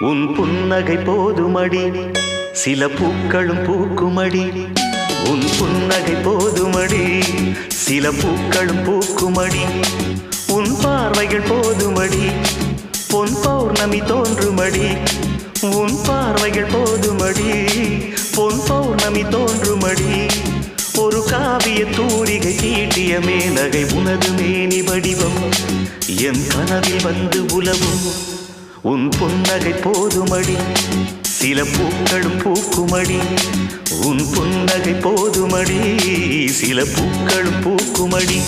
உன் புன்னகை போதுமடி சில பூக்களும் பூக்குமடி உன் புன்னகை போதுமடி சில பூக்களும் பூக்குமடி உன் பார்வைகள் போதுமடி பொன் பௌர்ணமி தோன்றுமடி உன் பார்வைகள் போதுமடி பொன் பௌர்ணமி தோன்றுமடி ஒரு காவிய தூரிகை தீட்டிய மேனகை உனது மேனி வடிவம் என் கனவில் வந்து உலவும் உன் புன்னகை போதுமடி சில பூக்களும் பூக்குமடி உன் புன்னகை போதுமடி சில பூக்களும் பூக்குமடி